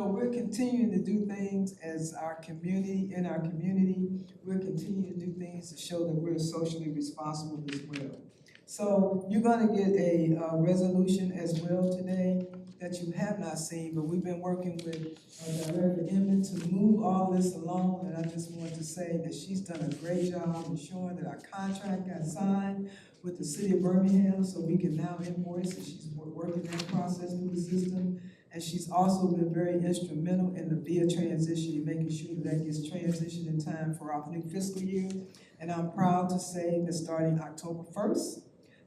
we're continuing to do things as our community, in our community. We're continuing to do things to show that we're socially responsible as well. So you're gonna get a resolution as well today that you have not seen, but we've been working with Director Inman to move all this along, and I just want to say that she's done a great job ensuring that our contract got signed with the city of Birmingham, so we can now invoice, and she's working that process through the system. And she's also been very instrumental in the VIA transition, making sure that gets transitioned in time for our new fiscal year. And I'm proud to say that starting October 1st,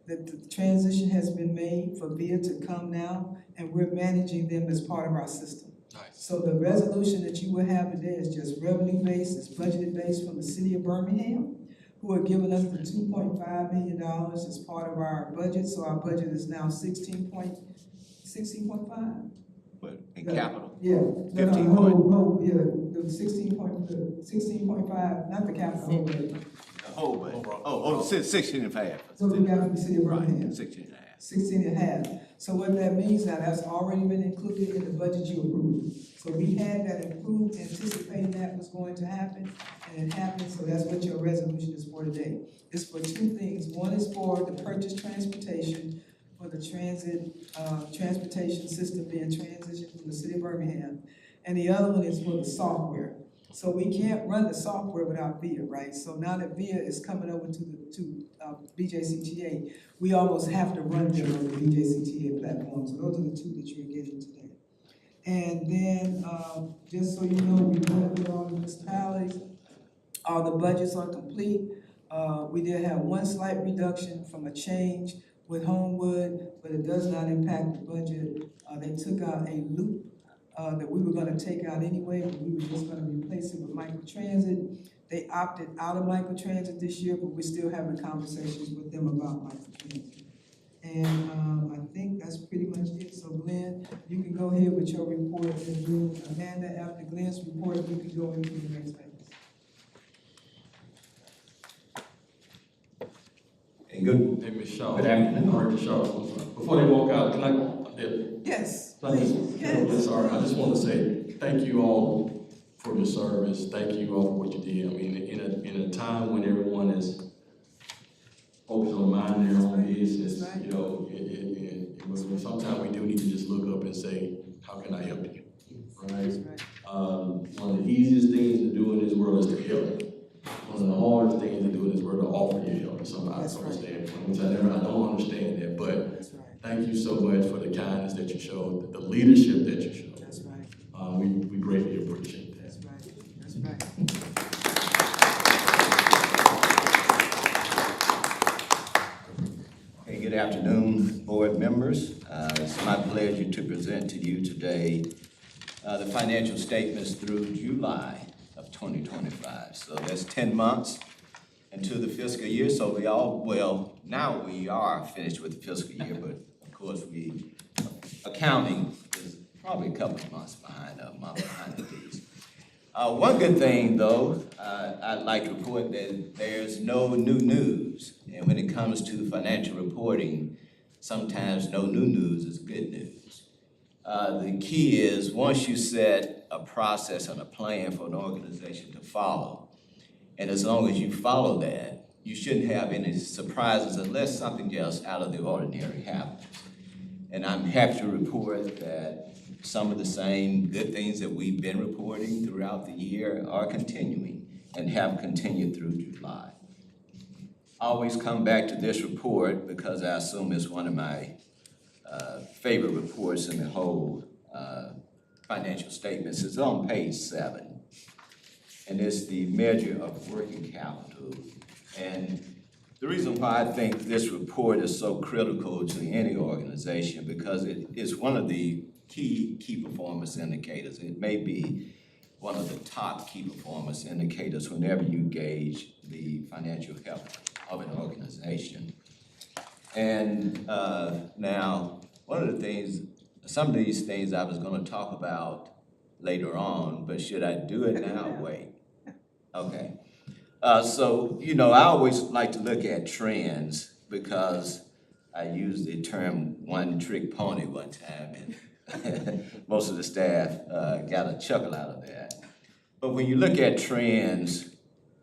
that the transition has been made for VIA to come now, and we're managing them as part of our system. Nice. So the resolution that you will have today is just revenue-based, it's budgeted-based from the city of Birmingham, who are giving us the $2.5 million as part of our budget. So our budget is now 16.5. But in capital? Yeah. 15 point. No, yeah, the 16.5, not the capital, but The whole budget. Oh, 16 and a half. what we got from the city of Birmingham. Right, 16 and a half. 16 and a half. So what that means now, that's already been included in the budget you approved. So we had that approved, anticipating that was going to happen, and it happened, so that's what your resolution is for today. It's for two things. One is for the purchase transportation, for the transportation system being transitioned from the city of Birmingham. And the other one is for the software. So we can't run the software without VIA, right? So now that VIA is coming over to BJCTA, we almost have to run them on the BJCTA platform. So those are the two that you're getting today. And then, just so you know, we went with all the municipalities. All the budgets are complete. We did have one slight reduction from a change with Homewood, but it does not impact the budget. They took out a loop that we were gonna take out anyway, but we were just gonna replace it with microtransit. They opted out of microtransit this year, but we're still having conversations with them about microtransit. And I think that's pretty much it. So Glenn, you can go ahead with your report, and then Amanda, after Glenn's report, you can go into the next phase. And good. Hey, Ms. Shaw. Good afternoon. All right, Ms. Shaw. Before they walk out, can I? Yes, Can I just, please, yes. sorry, I just want to say thank you all for your service. Thank you all for what you did. I mean, in a time when everyone is focused on minding their own business, Right. you know, sometimes we do need to just look up and say, how can I help you? Right? One of the easiest things to do in this world is to help. One of the hardest things to do in this world is to offer your help. So I understand, which I don't understand that, but That's right. thank you so much for the kindness that you showed, the leadership that you showed. That's right. We greatly appreciate that. That's right. That's right. Hey, good afternoon, board members. It's my pleasure to present to you today the financial statements through July of 2025. So that's 10 months into the fiscal year. So now we are finished with the fiscal year, but of course accounting is probably a couple of months behind these. One good thing though, I'd like to report that there's no new news. And when it comes to financial reporting, sometimes no new news is good news. The key is once you set a process and a plan for an organization to follow, and as long as you follow that, you shouldn't have any surprises unless something else out of the ordinary happens. And I'm happy to report that some of the same good things that we've been reporting throughout the year are continuing and have continued through July. I always come back to this report because I assume it's one of my favorite reports in the whole financial statements. It's on page 7, and it's the measure of working capital. And the reason why I think this report is so critical to any organization because it is one of the key performance indicators. It may be one of the top key performance indicators whenever you gauge the financial health of an organization. And now, one of the things, some of these things I was going to talk about later on, but should I do it now or wait? Okay. So, you know, I always like to look at trends because I used the term one-trick pony one time, most of the staff got a chuckle out of that. But when you look at trends,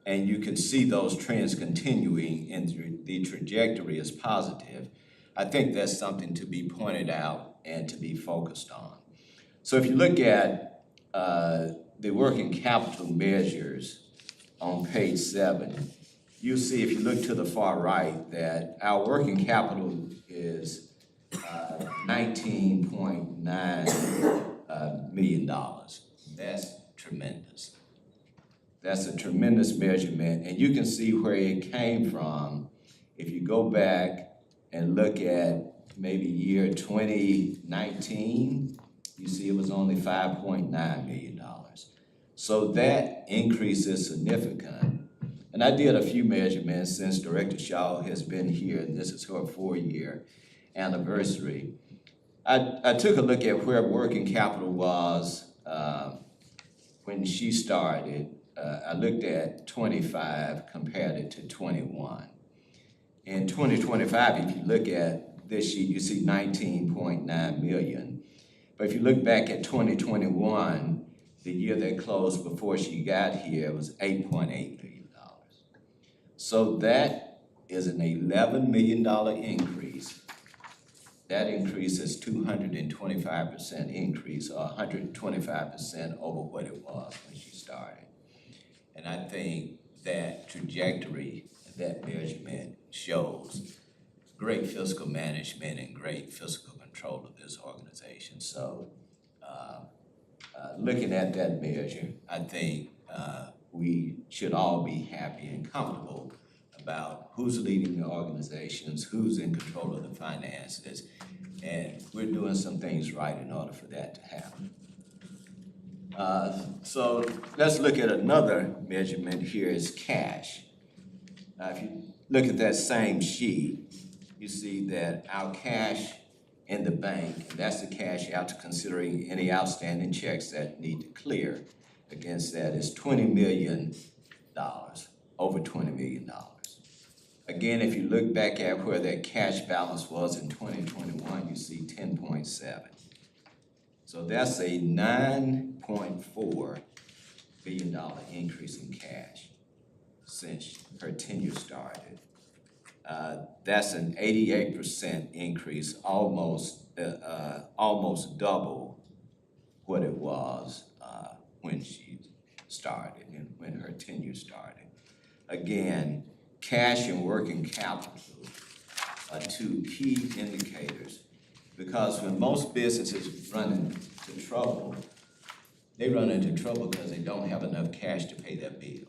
and you can see those trends continuing and the trajectory is positive, I think that's something to be pointed out and to be focused on. So if you look at the working capital measures on page 7, you'll see if you look to the far right that our working capital is $19.9 million. That's tremendous. That's a tremendous measurement, and you can see where it came from. If you go back and look at maybe year 2019, you see it was only $5.9 million. So that increase is significant. And I did a few measurements since Director Shaw has been here, and this is her 4-year anniversary. I took a look at where working capital was when she started. I looked at 25, compared it to 21. In 2025, if you look at this sheet, you see 19.9 million. But if you look back at 2021, the year that closed before she got here, it was $8.8 million. So that is an $11 million increase. That increase is 225% increase, or 125% over what it was when she started. And I think that trajectory, that measurement shows great fiscal management and great fiscal control of this organization. So looking at that measure, I think we should all be happy and comfortable about who's leading the organizations, who's in control of the finances, and we're doing some things right in order for that to happen. So let's look at another measurement here is cash. Now, if you look at that same sheet, you see that our cash in the bank, and that's the cash after considering any outstanding checks that need to clear against that, is $20 million, over $20 million. Again, if you look back at where that cash balance was in 2021, you see 10.7. So that's a $9.4 billion increase in cash since her tenure started. That's an 88% increase, almost double what it was when she started and when her tenure started. Again, cash and working capital are two key indicators, because when most businesses run into trouble, they run into trouble because they don't have enough cash to pay their bills.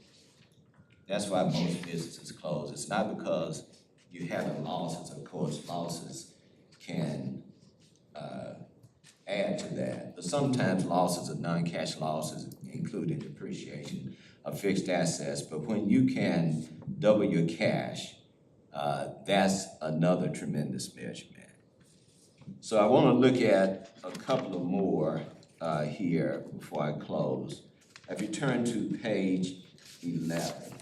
That's why most businesses close. It's not because you have losses. Of course, losses can add to that. But sometimes losses are non-cash losses, including depreciation of fixed assets. But when you can double your cash, that's another tremendous measurement. So I want to look at a couple of more here before I close. If you turn to page 11,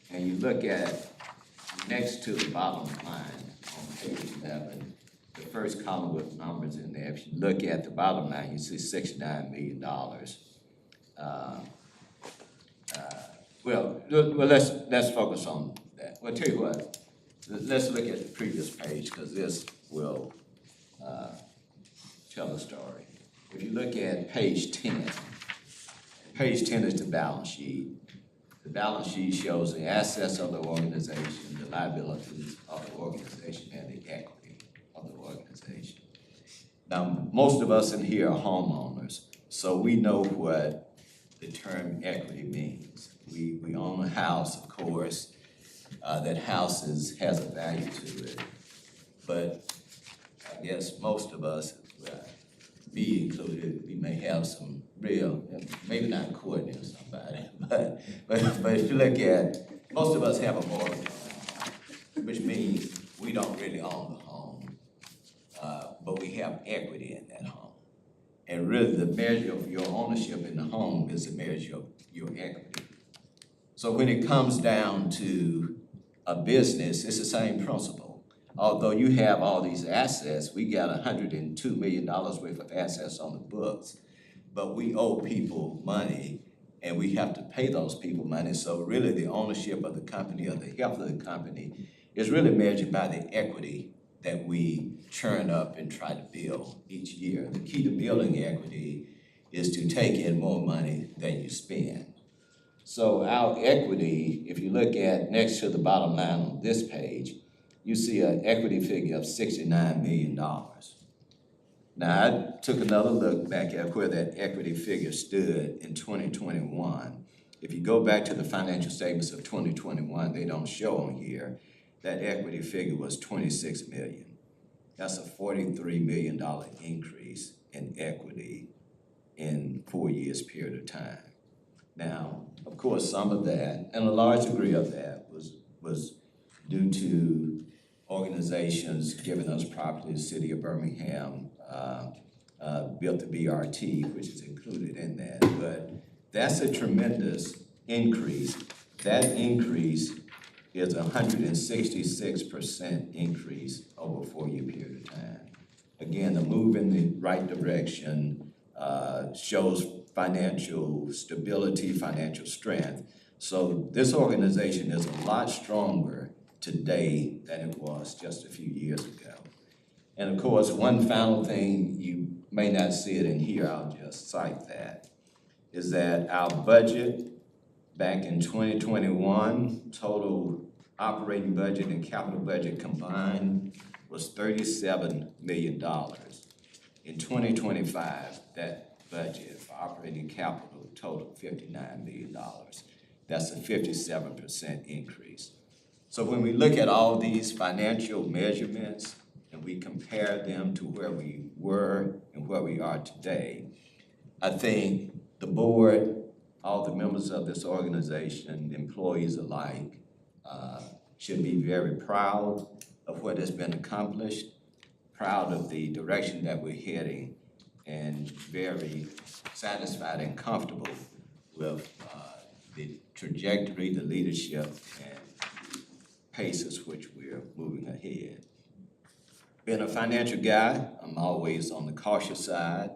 and you look at next to the bottom line on page 11, the first column with numbers in there, if you look at the bottom line, you see $69 million. Well, let's focus on that. Well, I'll tell you what, let's look at the previous page, because this will tell the story. If you look at page 10, page 10 is the balance sheet. The balance sheet shows the assets of the organization, the liabilities of the organization, and the equity of the organization. Now, most of us in here are homeowners, so we know what the term equity means. We own a house, of course. That house has a value to it, but I guess most of us, me included, we may have some real, maybe not courting somebody, but if you look at, most of us have a mortgage on our home, which means we don't really own the home, but we have equity in that home. And really the measure of your ownership in the home is the measure of your equity. So when it comes down to a business, it's the same principle. although you have all these assets, we got $102 million worth of assets on the books, but we owe people money and we have to pay those people money. So really the ownership of the company or the health of the company is really measured by the equity that we churn up and try to build each year. The key to building equity is to take in more money than you spend. So our equity, if you look at next to the bottom line on this page, you see an equity figure of $69 million. Now, I took another look back at where that equity figure stood in 2021. If you go back to the financial statements of 2021, they don't show on here, that equity figure was $26 million. That's a $43 million increase in equity in 4 years period of time. Now, of course, some of that, and a large degree of that, was due to organizations giving us property. The city of Birmingham built the BRT, which is included in that. But that's a tremendous increase. That increase is a 166% increase over a 4-year period of time. Again, the move in the right direction shows financial stability, financial strength. So this organization is a lot stronger today than it was just a few years ago. And of course, one final thing, you may not see it in here, I'll just cite that, is that our budget back in 2021, total operating budget and capital budget combined was $37 million. In 2025, that budget for operating capital totaled $59 million. That's a 57% increase. So when we look at all these financial measurements and we compare them to where we were and where we are today, I think the board, all the members of this organization, employees alike, should be very proud of what has been accomplished, proud of the direction that we're heading, and very satisfied and comfortable with the trajectory, the leadership, and paces which we're moving ahead. Being a financial guy, I'm always on the cautious side.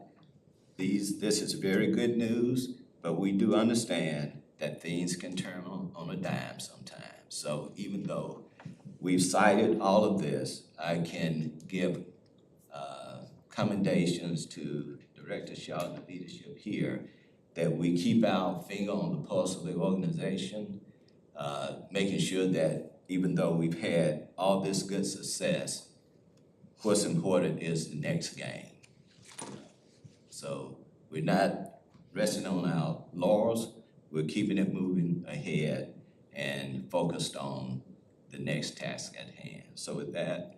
This is very good news, but we do understand that things can turn on a dime sometimes. So even though we've cited all of this, I can give commendations to Director Shaw and the leadership here that we keep our finger on the pulse of the organization, making sure that even though we've had all this good success, what's important is the next game. So we're not resting on our laurels, we're keeping it moving ahead and focused on the next task at hand. So with that,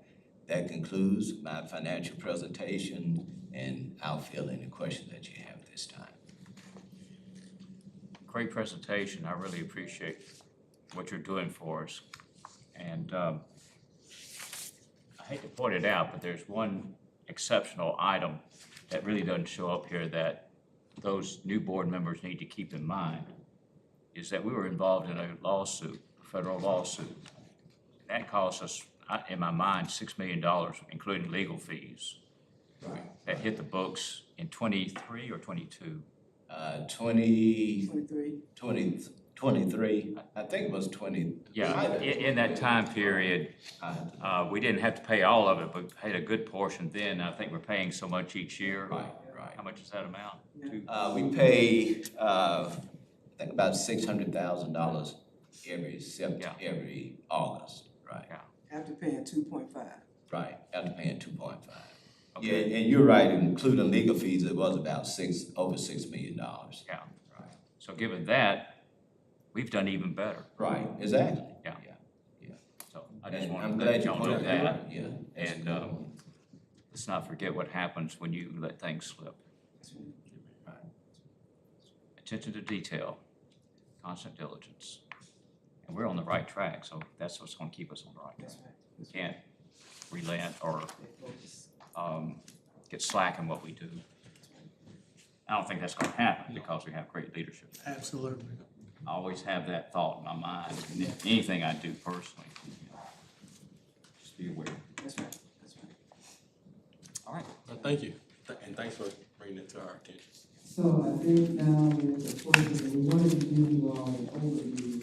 that concludes my financial presentation, and I'll field any questions that you have this time. Great presentation. I really appreciate what you're doing for us. And I hate to point it out, but there's one exceptional item that really doesn't show up here that those new board members need to keep in mind, is that we were involved in a lawsuit, a federal lawsuit. That cost us, in my mind, $6 million, including legal fees. Right. That hit the books in 23 or 22? 23, I think it was 20. Yeah, in that time period, we didn't have to pay all of it, but paid a good portion then. I think we're paying so much each year. Right. How much does that amount? We pay, I think about $600,000 every August, right? Yeah. After paying 2.5. Right, after paying 2.5. Okay. Yeah, and you're right, including legal fees, it was about over $6 million. Yeah. Right. So given that, we've done even better. Right, exactly. Yeah. Yeah. So I just And want I'm to glad let you y'all know pointed that out, that. yeah. that's And cool. let's not forget what happens when you let things slip. Right. Attention to detail, constant diligence. And we're on the right track, so that's what's going to keep us on the right track. That's right. We can't relent or get slack in what we do. I don't think that's going to happen because we have great leadership. Absolutely. I always have that thought in my mind, and anything I do personally, just be aware. Thank you, and thanks for bringing it to our attention. So I think now we're at the point that we wanted to give you all an overview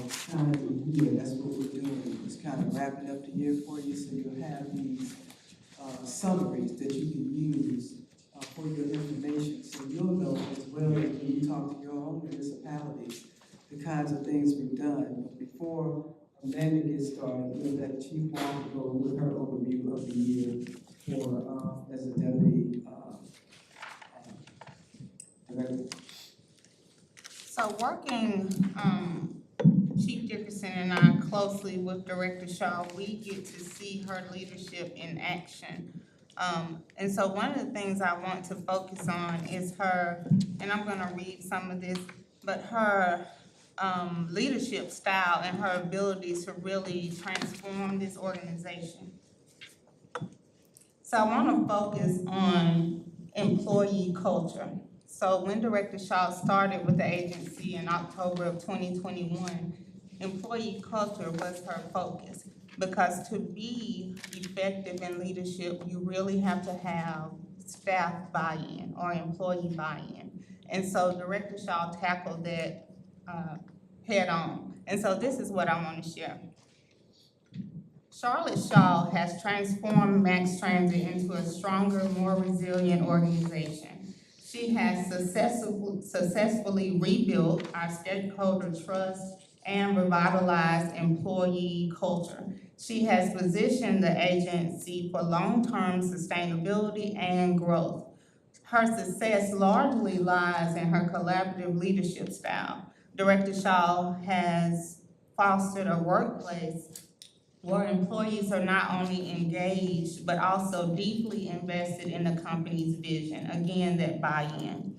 of kind of the year. That's what we're doing, just kind of wrapping up the year for you, so you'll have these summaries that you can use for your information. So you'll know as well as when you talk to your own municipalities, the kinds of things we've done. But before Amanda gets started, we'll let Chief Walker go with her overview of the year for, as a deputy director. So working, Chief Dickerson and I closely with Director Shaw, we get to see her leadership in action. And so one of the things I want to focus on is her, and I'm gonna read some of this, but her leadership style and her abilities to really transform this organization. So I wanna focus on employee culture. So when Director Shaw started with the agency in October of 2021, employee culture was her focus. Because to be effective in leadership, you really have to have staff buy-in or employee buy-in. And so Director Shaw tackled that head on. And so this is what I want to share. Charlotte Shaw has transformed Max Transit into a stronger, more resilient organization. She has successfully rebuilt our stakeholder trust and revitalized employee culture. She has positioned the agency for long-term sustainability and growth. Her success largely lies in her collaborative leadership style. Director Shaw has fostered a workplace where employees are not only engaged, but also deeply invested in the company's vision. Again, that buy-in.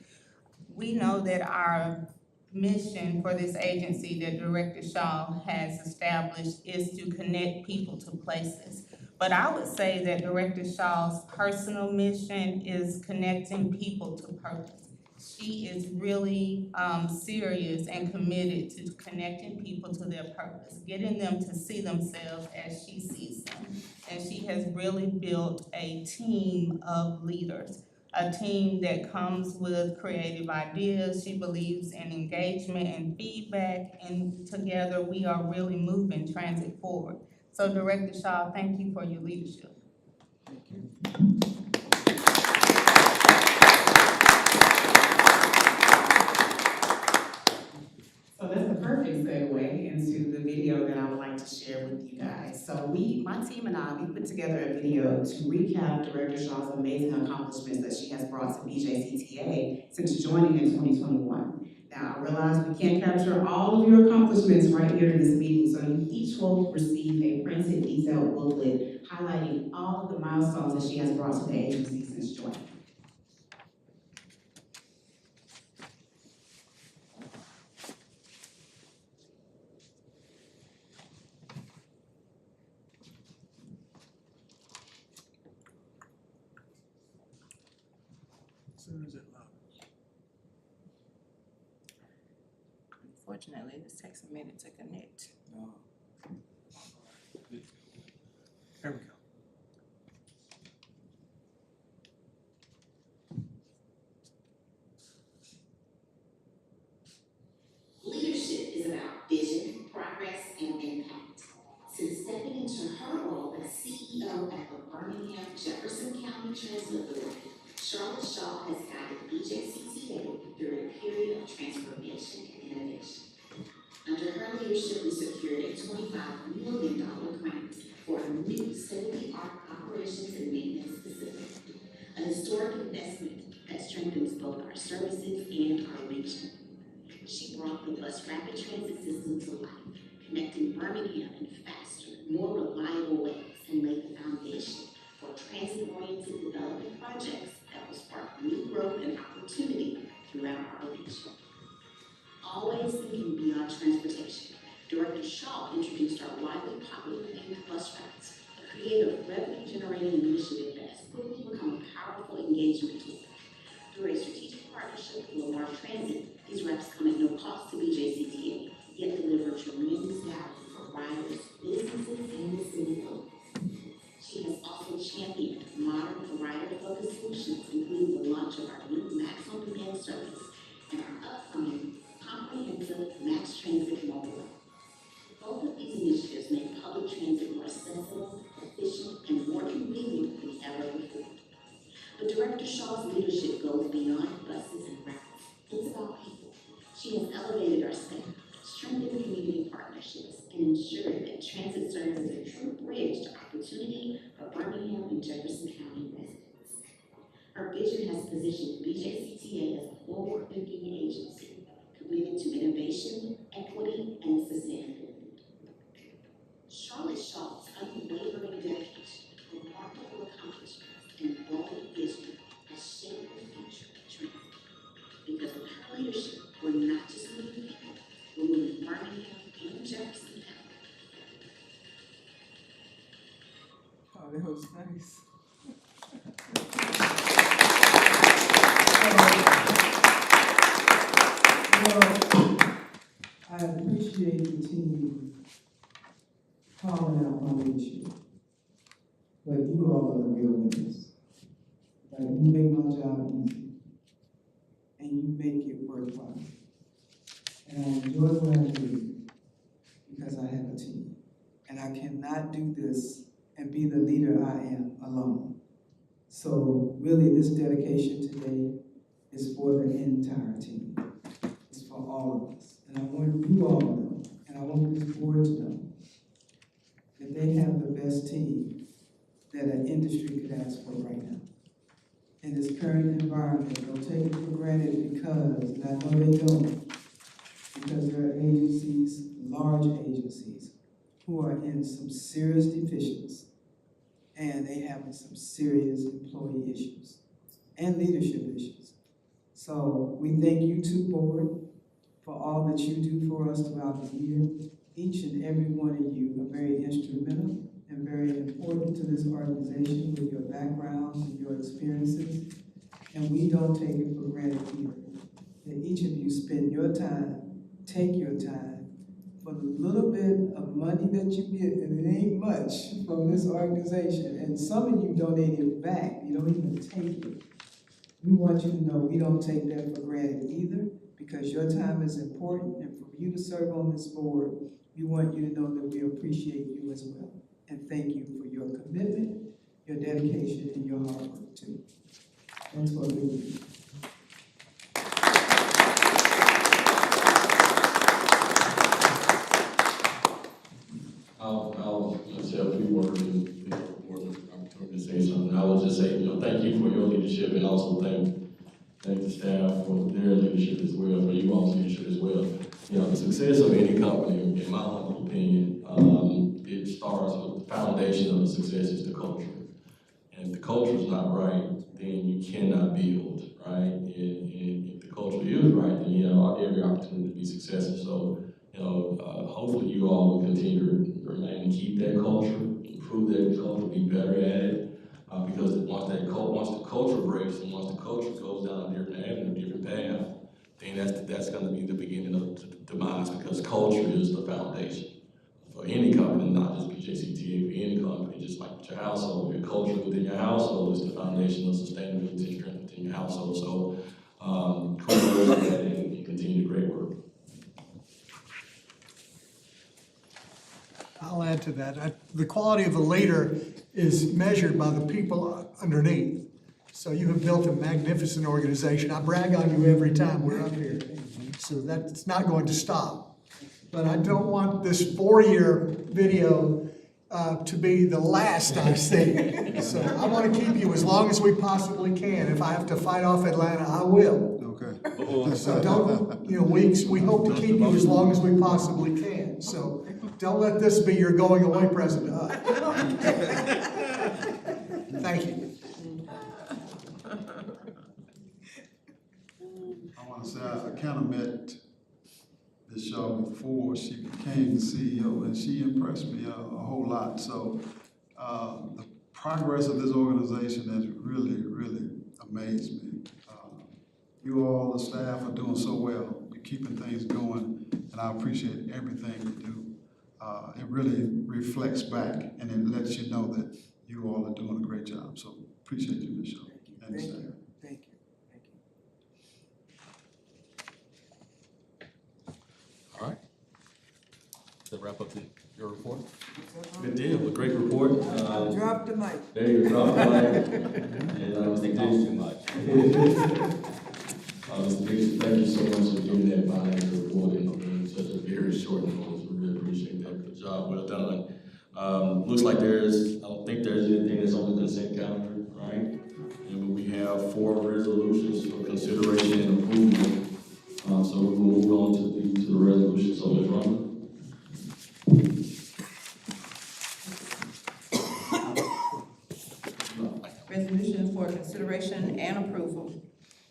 We know that our mission for this agency that Director Shaw has established is to connect people to places. But I would say that Director Shaw's personal mission is connecting people to purpose. She is really serious and committed to connecting people to their purpose, getting them to see themselves as she sees them. And she has really built a team of leaders, a team that comes with creative ideas. She believes in engagement and feedback, and together we are really moving transit forward. So Director Shaw, thank you for your leadership. Thank you. So that's the perfect segue into the video that I would like to share with you guys. So my team and I, we put together a video to recap Director Shaw's amazing accomplishments that she has brought to BJCTA since joining in 2021. Now, I realize we can't capture all of your accomplishments right here in this meeting, so you each will receive a printed detailed booklet highlighting all of the milestones that she has brought to the agency since joining. Unfortunately, this takes a minute to connect. There we go. Leadership is about vision, progress, and impact. Since stepping into her role as CEO at the Birmingham Jefferson County Transit Authority, Charlotte Shaw has guided BJCTA through a period of transformation and innovation. Under her leadership, we secured a $25 million grant for a new state-of-the-art operations and maintenance facility, a historic investment that strengthens both our services and our region. She brought the bus rapid transit system to life, connecting Birmingham in faster, more reliable ways, and laid the foundation for transit-oriented development projects that will spark new growth and opportunity throughout our region. Always thinking beyond transportation, Director Shaw introduced our widely popular youth bus routes, a creative revenue-generating initiative that has quickly become a powerful engagement tool. Through a strategic partnership with Lamar Transit, these routes come at no cost to BJCTA, yet deliver tremendous value for riders, businesses, and the city. She has also championed modern provider-focused solutions, including the launch of our new Max on Demand service and our upcoming comprehensive Max Transit mobile app. Both of these initiatives make public transit more accessible, efficient, and more convenient than ever before. But Director Shaw's leadership goes beyond buses and routes. It's about people. She has elevated our staff, strengthened community partnerships, and ensured that transit serves as a true bridge to opportunity for Birmingham and Jefferson County residents. Her vision has positioned BJCTA as a forward-thinking agency committed to innovation, equity, and sustainability. Charlotte Shaw's unwavering dedication, remarkable accomplishments, and bold vision has shaped the future of transit. Because with her leadership, we're not just moving people, we're moving Birmingham and Jefferson County. Oh, that was nice. I appreciate the team calling out my leadership, but you all are the real winners. Like, you make my job easy, and you make it worthwhile. And I enjoy what I do because I have a team. And I cannot do this and be the leader I am alone. So really, this dedication today is for the entire team. It's for all of us. And I want you all to know, and I want this board to know, that they have the best team that an industry could ask for right now. In this current environment, don't take it for granted because, and I know they don't, because there are agencies, large agencies, who are in some serious deficiencies, and they have some serious employee issues and leadership issues. So we thank you too, board, for all that you do for us throughout the year. Each and every one of you are very instrumental and very important to this organization with your backgrounds and your experiences. And we don't take it for granted either, that each of you spend your time, take your time, for the little bit of money that you get, and it ain't much from this organization, and some of you donate it back, you don't even take it. We want you to know we don't take that for granted either, because your time is important, and for you to serve on this board, we want you to know that we appreciate you as well. And thank you for your commitment, your dedication, and your hard work too. Thanks for being here. I'll say a few words and more opportunity to say something. I will just say, thank you for your leadership, and also thank the staff for their leadership as well, for you all's leadership as well. The success of any company, in my humble opinion, it starts with the foundation of the success is the culture. And if the culture is not right, then you cannot build, right? And if the culture is right, then you have every opportunity to be successful. So, hopefully you all will continue to remain and keep that culture, improve that culture, be better at it. Because once the culture breaks and once the culture goes down a different avenue, a different path, then that's going to be the beginning of the demise, because culture is the foundation for any company, not just BJCTA, for any company, just like your household. Your culture within your household is the foundation of sustainability and strength within your household. So, kudos to that and continue the great work. I'll add to that. The quality of a leader is measured by the people underneath. So you have built a magnificent organization. I brag on you every time we're up here. So that's not going to stop. But I don't want this 4-year video to be the last I see. So I want to keep you as long as we possibly can. If I have to fight off Atlanta, I will. Okay. So don't, we hope to keep you as long as we possibly can. So don't let this be your going away present to us. Thank you. I want to say I kind of met Ms. Shaw before she became the CEO, and she impressed me a whole lot. So the progress of this organization has really, really amazed me. You all, the staff, are doing so well. You're keeping things going, and I appreciate everything you do. It really reflects back, and it lets you know that you all are doing a great job, so appreciate you, Ms. Shaw, and Thank staff. you, thank you, thank you. All right. Does that wrap up your report? What's Good deal, a great report. up? Drop the mic. There you go, drop the mic. And, They talk too much. Mr. Dixon, thank you so much for giving that financial report in such a very short notice. We really appreciate that. Good job, well done. Looks like I don't think there's anything that's on the consent calendar, right? And we have 4 resolutions for consideration and approval. So we will move on to the resolution. So Ms. Rhonda. Resolution for consideration and approval.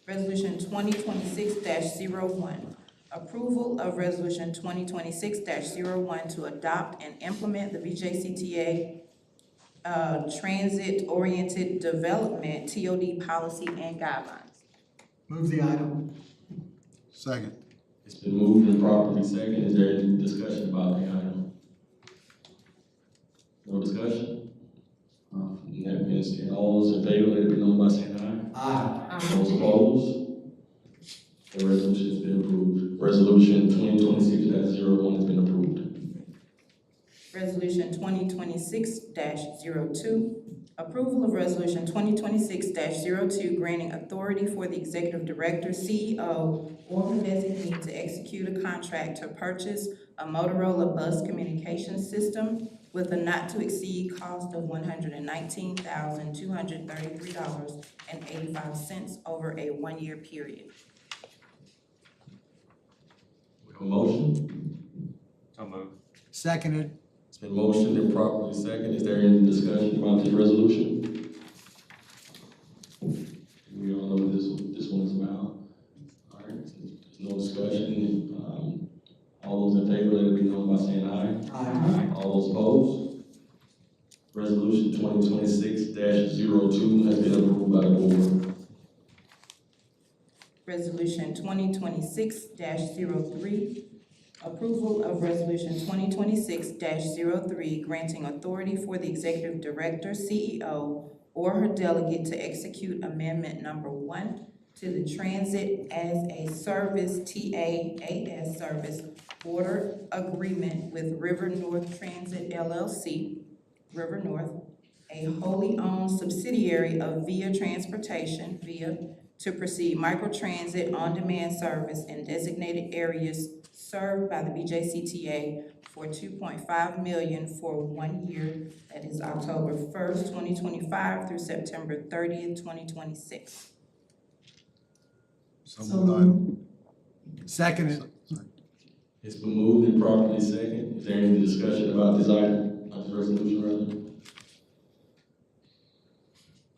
Resolution 2026-01. Approval of Resolution 2026-01 to adopt and implement the BJCTA Transit-Oriented Development TOD policy and guidelines. Move the item. Second. It's been moved and properly second. Is there any discussion about the item? No discussion? That means all those in favor, let it be known by saying aye. Aye. Those opposed? The resolution has been approved. Resolution 2026-01 has been approved. Resolution 2026-02. Approval of Resolution 2026-02 granting authority for the Executive Director, CEO, or her designee to execute a contract to purchase a Motorola bus communications system with a not-to-exceed cost of $119,233.85 over a 1-year period. We have a motion. So moved. Seconded. It's been motioned and properly second. Is there any discussion about this resolution? We all know what this one is about. All right, there's no discussion. All those in favor, let it be known by saying aye. Aye. All those opposed? Resolution 2026-02 has been approved by the board. Resolution 2026-03. Approval of Resolution 2026-03 granting authority for the Executive Director, CEO, or her delegate to execute Amendment Number 1 to the Transit as a Service TAAS Service Order Agreement with River North Transit LLC, River North, a wholly owned subsidiary of Via Transportation, Via, to proceed microtransit on-demand service in designated areas served by the BJCTA for $2.5 million for 1 year, that is October 1st, 2025 through September 30th, 2026. So moved item. Seconded. It's been moved and properly second. Is there any discussion about this item, about this resolution rather?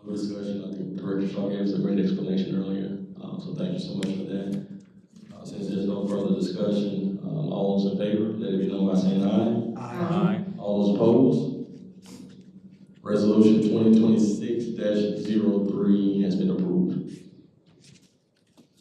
No discussion. I think Director Shaw gave us a great explanation earlier, so thank you so much for that. Since there's no further discussion, all those in favor, let it be known by saying aye. Aye. All those opposed? Resolution 2026-03 has been approved.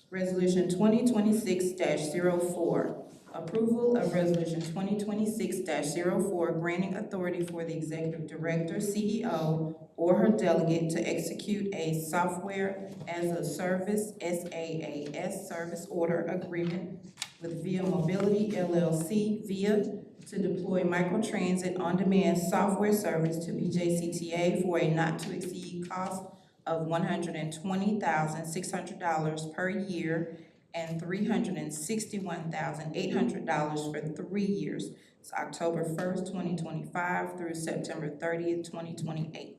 Resolution 2026-04. Approval of Resolution 2026-04 granting authority for the Executive Director, CEO, or her delegate to execute a Software as a Service, SaaS, Service Order Agreement with Via Mobility LLC, Via, to deploy microtransit on-demand software service to BJCTA for a not-to-exceed cost of $120,600 per year and $361,800 for 3 years. It's October 1st, 2025 through September 30th, 2028.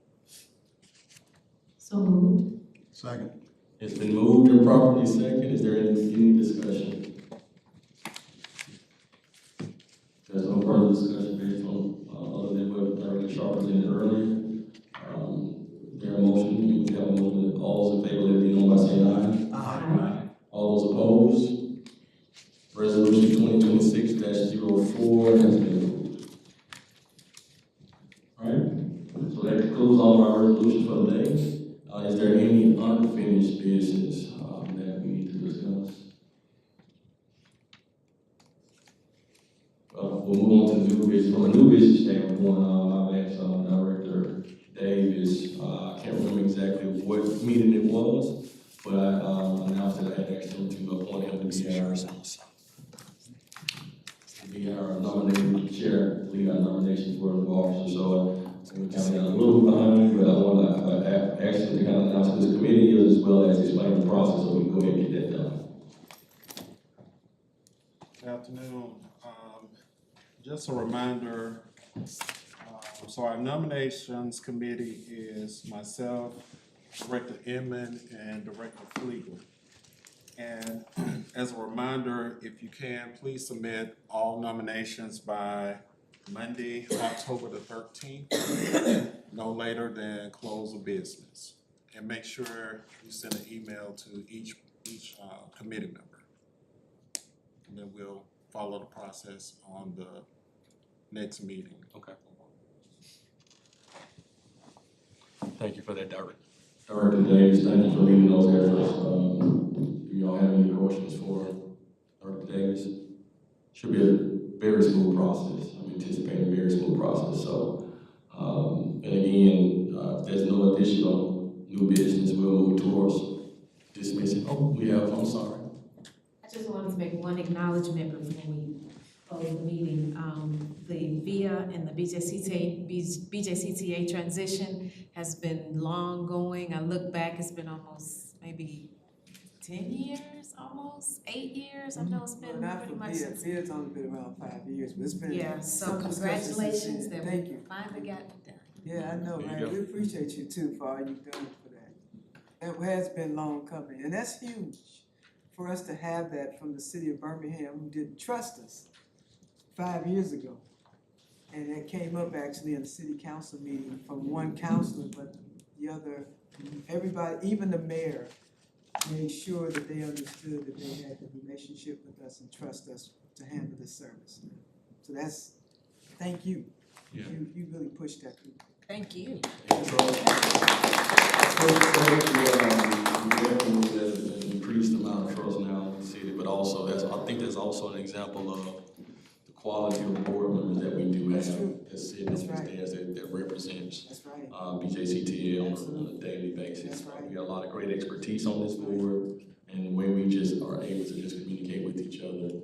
So moved. Second. It's been moved and properly second. Is there any discussion? There's no further discussion based on, other than what Director Shaw presented earlier. There a motion? We have a motion. All those in favor, let it be known by saying aye. Aye. All those opposed? Resolution 2026-04 has been approved. All right, so that concludes all of our resolutions for the day. Is there any unfinished business that we need to discuss? We'll move on to new business. From a new business standpoint, I've asked Director Davis. I can't remember exactly what meeting it was, but I announced that I had asked him to appoint him to be our nominating chair, lead our nominations for the officer. So we kind of got a little behind, but I want to ask him to kind of announce who this committee is as well as explain the process so we can go ahead and get that done. Good afternoon. Just a reminder, so our nominations committee is myself, Director Inman, and Director Fleegle. And as a reminder, if you can, please submit all nominations by Monday, October the 13th, no later than close of business. And make sure you send an email to each committee member. And then we'll follow the process on the next meeting. Okay. Thank you for that, Director Davis. Thank you for leading those efforts. Do y'all have any questions for Director Davis? Should be a very smooth process. I'm anticipating a very smooth process. So, and again, if there's no additional new business, we'll move towards dismissing. Oh, I'm sorry. I just wanted to make one acknowledgement before we close the meeting. The VIA and the BJCTA transition has been long going. I look back, it's been almost maybe 10 years, almost 8 years. I know it's been pretty much since. VIA's only been around 5 years, but it's been. Yeah, so some congratulations that Thank we you. finally got it done. Yeah, I know, right? We appreciate you too for all you've done for that. It has been long coming, and that's huge for us to have that from the city of Birmingham, who didn't trust us 5 years ago. And that came up actually in the city council meeting from one councilor, but the other, everybody, even the mayor, made sure that they understood that they had the relationship with us and trust us to handle this service. So that's, thank you. Yeah. You really pushed that through. Thank you. Increased amount of trust now in the city, but also I think that's also an example of the quality of board members that we do have that's sitting on these stands that represents BJCTA on a daily basis. We got a lot of great expertise on this board, and the way we just are able to just communicate with each other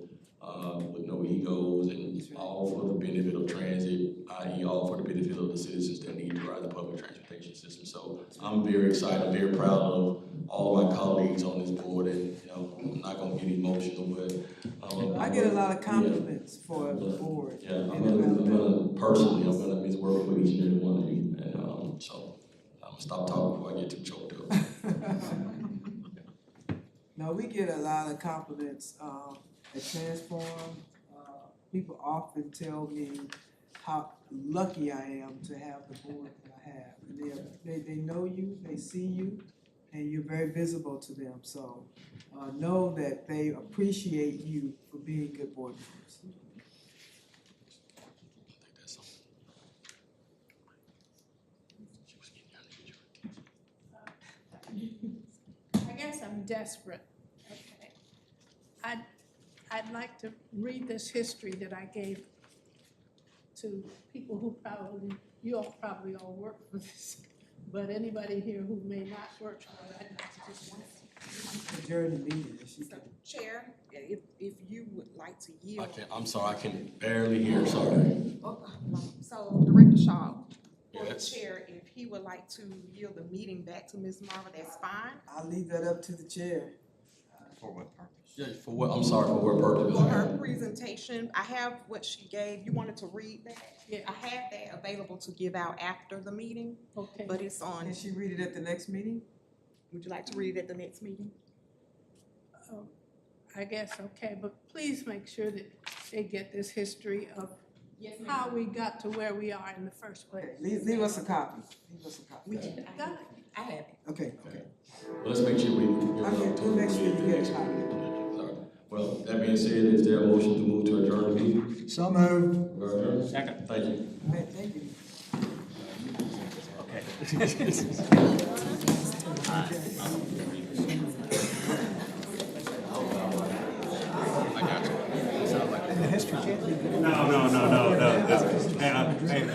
with no egos and all for the benefit of transit, i.e. all for the benefit of the citizens that need to ride the public transportation system. So I'm very excited, very proud of all of my colleagues on this board, and I'm not gonna get emotional, but I get a lot of compliments for the board. Yeah, I'm gonna personally miss working with each and every one of you, and so I'm gonna stop talking before I get too choked up. No, we get a lot of compliments at Transform. People often tell me how lucky I am to have the board that I have. And they know you, they see you, and you're very visible to them. So know that they appreciate you for being good board members. I guess I'm desperate. Okay. I'd like to read this history that I gave to people who you all probably all work for this, but anybody here who may not work for it, I'd like to just want to. Adjourn the meeting. Chair, if you would like to yield. I'm sorry, I can barely hear, sorry. So Director Shaw, for the Yes. chair, if he would like to yield the meeting back to Ms. Marva, that's fine. I'll leave that up to the chair. For what purpose? Yeah, for what, I'm sorry, for what purpose? For her presentation, I have what she gave. You wanted to read that? Yeah. I have that available to give out after the meeting, Okay. but it's on. Can she read it at the next meeting? Would you like to read it at the next meeting? I guess, okay, but please make sure that they get this history of how we got to where we are in the first place. Okay, leave us a copy. Leave us a copy. I have it. Okay. Well, let's make sure we. We'll make sure you get a copy. Sorry. Well, that being said, is there a motion to move to adjourn the meeting? So moved. We're adjourned. Second. Thank you. Thank you. I got you. And the history Hey,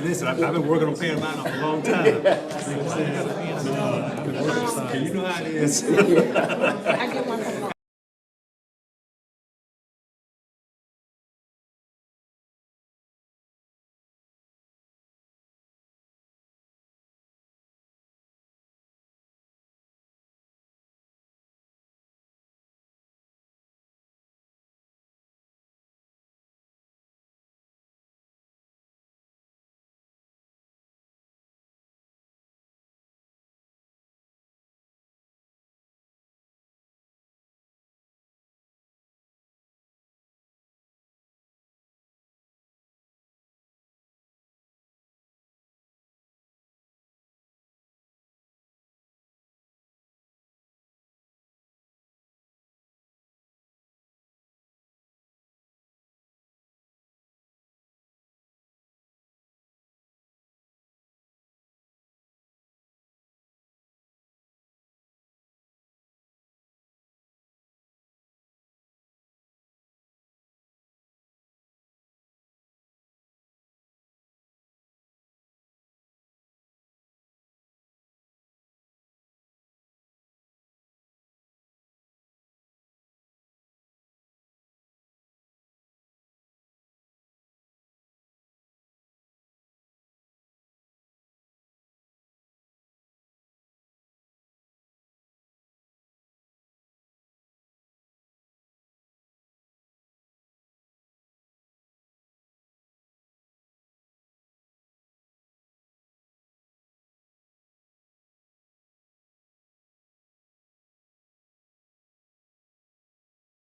listen, I've been working on paying mine off a long time. You know what I'm saying? You know how it is. I get one from